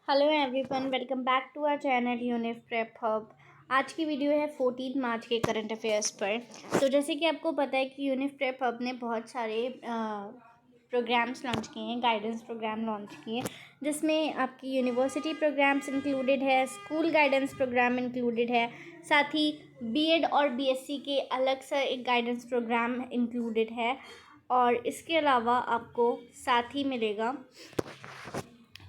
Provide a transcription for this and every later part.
Hello everyone, welcome back to our channel unif prep hub. आज की video है 14 मार्च के करंट अफेयर्स पर। तो जैसे कि आपको पता है कि यूनिफ प्रेप हब ने बहुत सारे प्रोग्राम्स लॉन्च किए हैं, गाइडेंस प्रोग्राम लॉन्च किए, जिसमें आपकी यूनिवर्सिटी प्रोग्राम्स इंक्लूडेड है, स्कूल गाइडेंस प्रोग्राम इंक्लूडेड है, साथ ही बीएड और बीएससी के अलग सा एक गाइडेंस प्रोग्राम इंक्लूडेड है। और इसके अलावा आपको साथ ही मिलेगा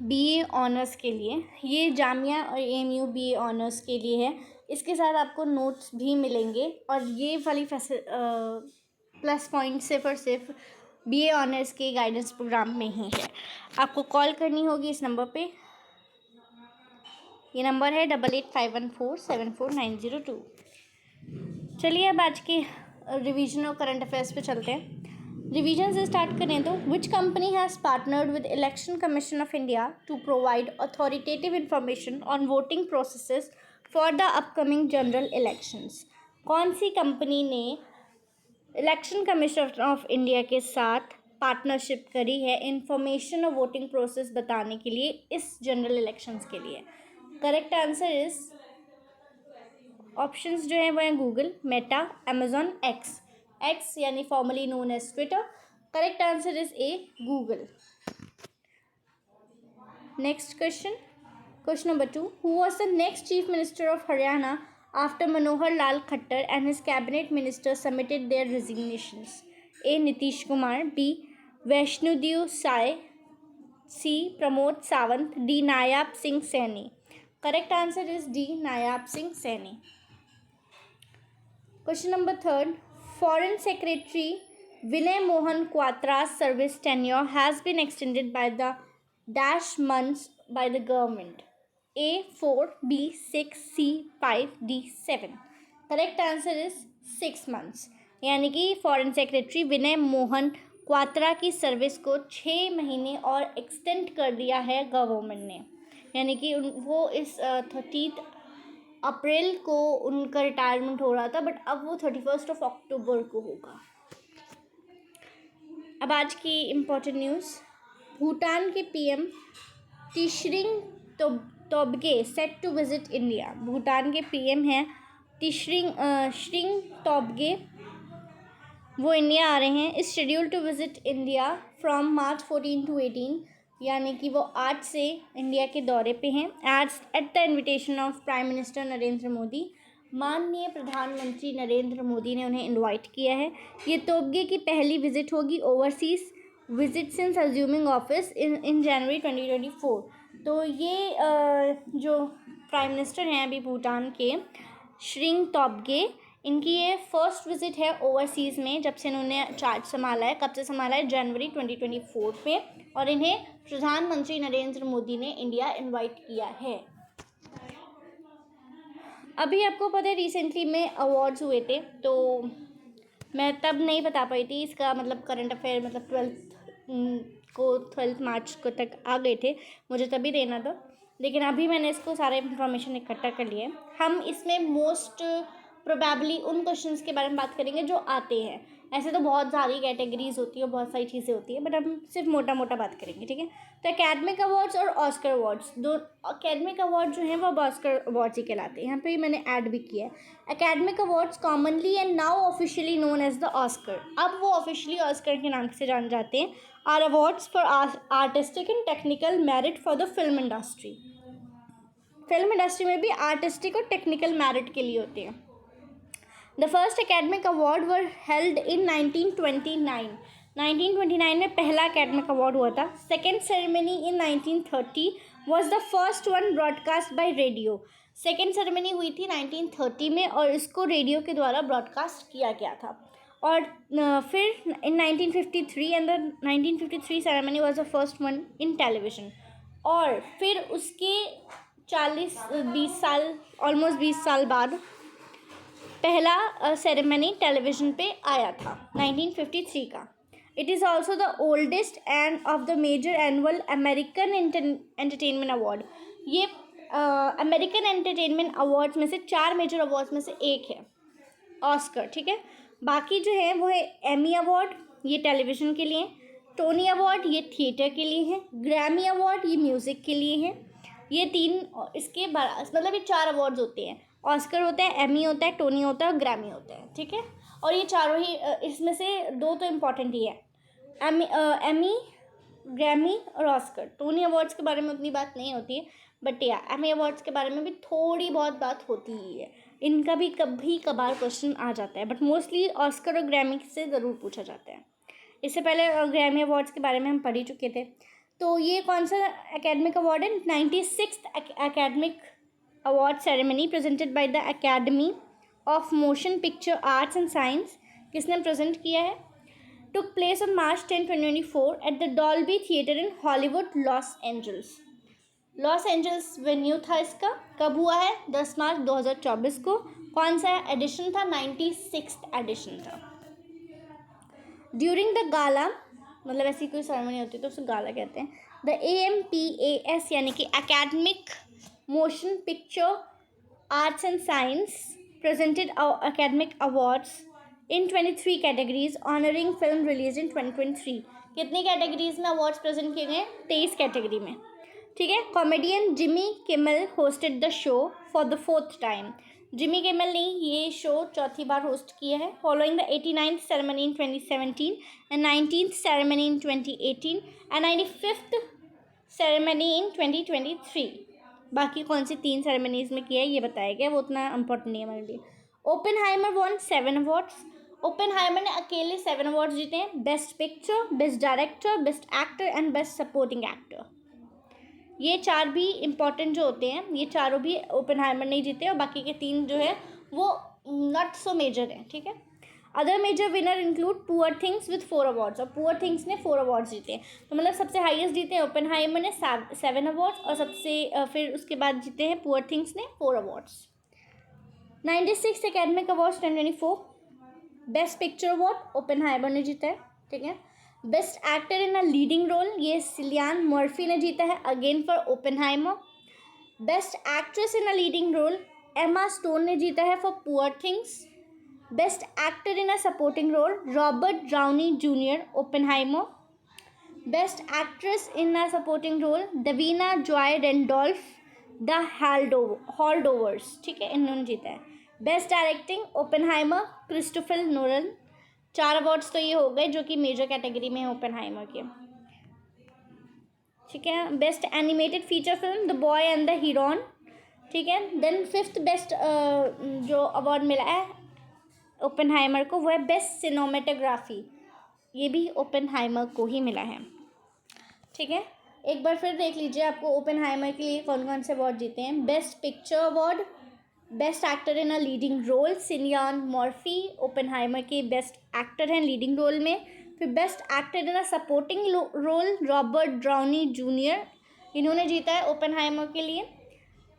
बीए ऑनर्स के लिए, ये जामिया और एएमयू बीए ऑनर्स के लिए है। इसके साथ आपको नोट्स भी मिलेंगे और ये वाली प्लस पॉइंट सिर्फ और सिर्फ बीए ऑनर्स के गाइडेंस प्रोग्राम में ही है। आपको कॉल करनी होगी इस नंबर पे। ये नंबर है 8851474902। चलिए अब आज के रिवीजन और करंट अफेयर्स पे चलते हैं। रिवीजन से स्टार्ट करें तो which company has partnered with election commission of India to provide authoritative information on voting processes for the upcoming general elections. कौन सी कंपनी ने इलेक्शन कमीशन ऑफ इंडिया के साथ पार्टनरशिप करी है इंफॉर्मेशन और वोटिंग प्रोसेस बताने के लिए इस जनरल इलेक्शंस के लिए? करेक्ट आंसर इज ऑप्शंस जो हैं वो हैं गूगल, मेटा, अमेजॉन, एक्स यानी formerly known as Twitter. Correct answer is A, Google. Next question number 2, who was the next chief minister of Haryana after Manohar Lal Khattar and his cabinet minister submitted their resignations? A Nitish Kumar, B Vishnudev Sai, C Pramod Sawant, D Nayab Singh Saini. Correct answer is D, Nayab Singh Saini. Question number 3, Foreign Secretary Vinay Mohan Quatra's service tenure has been extended by the dash months by the government. A 4, B 6, C 5, D 7. Correct answer is 6 months. यानी कि foreign secretary विनय मोहन क्वात्रा की service को 6 महीने और extend कर दिया है government ने। यानी कि वो इस 30 अप्रैल को उनका रिटायरमेंट हो रहा था, बट अब वो 31 अक्टूबर को होगा। अब आज की इम्पोर्टेंट न्यूज़, भूटान के PM Tshering Tobgay set to visit India. Bhutan के पीएम हैं तिशरिंग तोब्गे, वो इंडिया आ रहे हैं। इस schedule to visit India from March 14 to 18, यानी कि वो 8 से इंडिया के दौरे पे हैं। At the invitation of prime minister Narendra Modi, माननीय प्रधानमंत्री नरेंद्र मोदी ने उन्हें इनवाइट किया है। ये तोब्गे की पहली विजिट होगी overseas visit since assuming office in January 2024। तो ये जो प्राइम मिनिस्टर हैं अभी भूटान के, श्रिंग तोब्गे, इनकी ये फर्स्ट विजिट है ओवरसीज़ में जब से इन्होंने चार्ज संभाला है। कब से संभाला है? जनवरी 2024 पे। और इन्हें प्रधानमंत्री नरेंद्र मोदी ने इंडिया इनवाइट किया है। अभी आपको पता है रिसेंटली में अवार्ड्स हुए थे, तो मैं तब नहीं बता पाई थी इसका मतलब करंट अफेयर, मतलब 12 मार्च को तक आ गए थे, मुझे तभी देना था, लेकिन अभी मैंने इसको सारे इन्फॉर्मेशन इकट्ठा कर लिए। हम इसमें मोस्ट प्रोबेबली उन क्वेश्चंस के बारे में बात करेंगे जो आते हैं। ऐसे तो बहुत सारी कैटेगरीज होती है, बहुत सारी चीज़ें होती है, बट हम सिर्फ मोटा मोटा बात करेंगे, ठीक है। तो एकेडमिक अवार्ड्स और ऑस्कर अवार्ड्स, दो एकेडमिक अवार्ड जो हैं वो ऑस्कर अवार्ड्स ही कहलाते हैं। यहाँ पे मैंने ऐड भी किया है। Academic awards commonly and now officially known as the Oscar, अब वो ऑफिशियली ऑस्कर के नाम से जाने जाते हैं, are awards for artistic and technical merit for the film industry. Film industry में भी आर्टिस्टिक और टेक्निकल मेरिट के लिए होते हैं। The first academic award were held in 1929. 1929 में पहला academic award हुआ था. Second ceremony in 1930 was the first one broadcast by radio. Second ceremony हुई थी 1930 में और इसको रेडियो के द्वारा ब्रॉडकास्ट किया गया था। और फिर in 1953 and the 1953 ceremony was the first one in television. और फिर उसके 20 साल ऑलमोस्ट 20 साल बाद पहला सेरेमनी टेलीविज़न पे आया था 1953 का। It is also the oldest and of the major annual American entertainment award. ये अमेरिकन एंटरटेनमेंट अवार्ड्स में से 4 मेजर अवार्ड्स में से एक है ऑस्कर, ठीक है। बाकी जो है वो है एमी अवार्ड, ये टेलीविज़न के लिए, टोनी अवार्ड ये थिएटर के लिए है, ग्रैमी अवार्ड ये म्यूज़िक के लिए है, ये तीन, इसके मतलब ये 4 अवार्ड्स होते हैं। ऑस्कर होता है, एमी होता है, टोनी होता है और ग्रैमी होता है, ठीक है। और ये चारों ही इसमें से 2 तो इम्पॉर्टेंट ही है, एमी, ग्रैमी और ऑस्कर। टोनी अवार्ड्स के बारे में उतनी बात नहीं होती है, बट या एमी अवार्ड्स के बारे में भी थोड़ी बहुत बात होती ही है। इनका भी कभी कभार क्वेश्चन आ जाता है, बट मोस्टली ऑस्कर और ग्रैमी से ज़रूर पूछा जाता है। इससे पहले ग्रैमी अवार्ड्स के बारे में हम पढ़ ही चुके थे। तो ये कौन सा एकेडमिक अवार्ड है? 96th academic award ceremony presented by the academy of motion picture arts and science. किसने प्रेजेंट किया है? Took place on March 10, 2024 at the Dolby theatre in Hollywood, Los Angeles. Los Angeles venue था इसका। कब हुआ है? 10 मार्च 2024 को। कौन सा एडिशन था? 96th एडिशन था। ड्यूरिंग द गाला, मतलब ऐसी कोई सेरेमनी होती है तो उसे गाला कहते हैं। द AMPAS यानी कि academic motion picture arts and science presented academic awards in 23 categories honouring film release इन 2023। कितनी कैटेगरीज में अवार्ड्स प्रेजेंट किए गए? 23 कैटेगरी में, ठीक है। Comedian Jimmy Kimmel hosted the show for the 4th time. Jimmy Kimmel ने ये शो 4थी बार host किया है। Following the 89th ceremony in 2017 and 19th ceremony in 2018 and 95th ceremony इन 2023। बाकी कौन सी 3 सेरेमनीज में किया है ये बताया गया, वो उतना इम्पोर्टेंट नहीं है हमारे लिए। Oppenheimer von 7 awards. ओपेनहाइमर ने अकेले 7 अवार्ड्स जीते हैं। Best picture, best director, best actor and best supporting actor. ये 4 भी इम्पॉर्टेंट जो होते हैं, ये चारों भी ओपेनहाइमर नहीं जीते और बाकी के 3 जो है वो नॉट सो मेजर है, ठीक है। Other major winner include poor things with 4 awards, और पुअर थिंग्स ने 4 अवार्ड्स जीते हैं। तो मतलब सबसे हाईएस्ट जीते हैं ओपेनहाइमर ने 7 अवार्ड्स, और सबसे फिर उसके बाद जीते हैं पुअर थिंग्स ने 4 awards. 96 academic awards 2024। Best picture award Oppenheimer ने जीता है, ठीक है। Best actor in a leading role ये सिलियन मर्फी ने जीता है, again for Oppenheimer. Best actress in a leading role Emma Stone ने जीता है for Poor Things. Best actor in a supporting role Robert Downey junior, Oppenheimer. Best actress in a supporting role Da'Vine Joy Randolph, the Holdovers, ठीक है, इन्होंने जीता है। Best directing Oppenheimer Christopher Nolan. 4 awards तो ये हो गए जो कि मेजर कैटेगरी में है ओपेनहाइमर के, ठीक है। Best animated feature film the Boy and the heroine, ठीक है। देन 5th बेस्ट जो अवार्ड मिला है ओपेनहाइमर को वो है बेस्ट सिनेमेटोग्राफी, ये भी ओपेनहाइमर को ही मिला है, ठीक है। एक बार फिर देख लीजिए आपको ओपेनहाइमर के लिए कौन कौन से अवार्ड जीते हैं। Best picture award, best actor in a leading role Cillian Murphy, Oppenheimer के बेस्ट एक्टर हैं लीडिंग रोल में। फिर best actor in a supporting role Robert Downey junior, इन्होंने जीता है ओपेनहाइमर के लिए।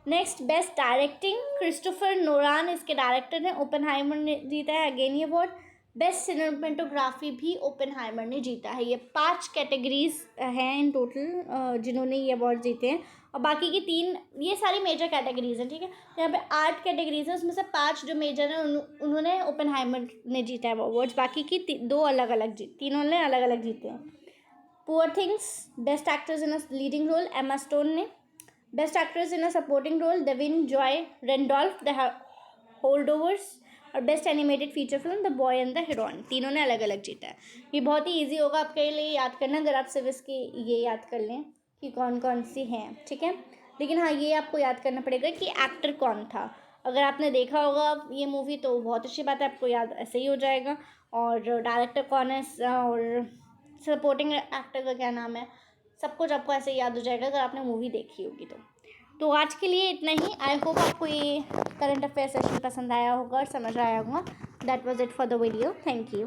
Next best directing Christopher Nolan इसके डायरेक्टर हैं, ओपेनहाइमर ने जीता है अगेन ये अवार्ड। बेस्ट सिनेमेटोग्राफी भी ओपेनहाइमर ने जीता है। ये 5 कैटेगरीज हैं इन टोटल जिन्होंने ये अवार्ड जीते हैं, और बाकी की 3 ये सारी मेजर कैटेगरीज हैं, ठीक है। यहाँ पे 8 कैटेगरीज हैं, उसमें से 5 जो मेजर हैं उन्होंने ओपेनहाइमर ने जीता है वो अवार्ड्स, बाकी की 2 अलग अलग तीनों ने अलग अलग जीते हैं। Poor Things best actress in a leading role Emma Stone ने। Best actress in a supporting role Da'Vine Joy Randolph, the Holdovers. और best animated feature film the Boy and the Heroine, तीनों ने अलग अलग जीता है। ये बहुत ही इजी होगा आपके लिए याद करना अगर आप सिर्फ इसकी ये याद कर लें कि कौन कौन सी हैं, ठीक है। लेकिन हाँ ये आपको याद करना पड़ेगा कि एक्टर कौन था। अगर आपने देखा होगा ये मूवी तो बहुत अच्छी बात है, आपको याद ऐसे ही हो जाएगा। और डायरेक्टर कौन है और सपोर्टिंग एक्टर का क्या नाम है, सब कुछ आपको ऐसे याद हो जाएगा अगर आपने मूवी देखी होगी तो आज के लिए इतना ही। आई होप आपको ये करंट अफेयर सेशन पसंद आया होगा और समझ आया होगा। That was it for the video. Thank you.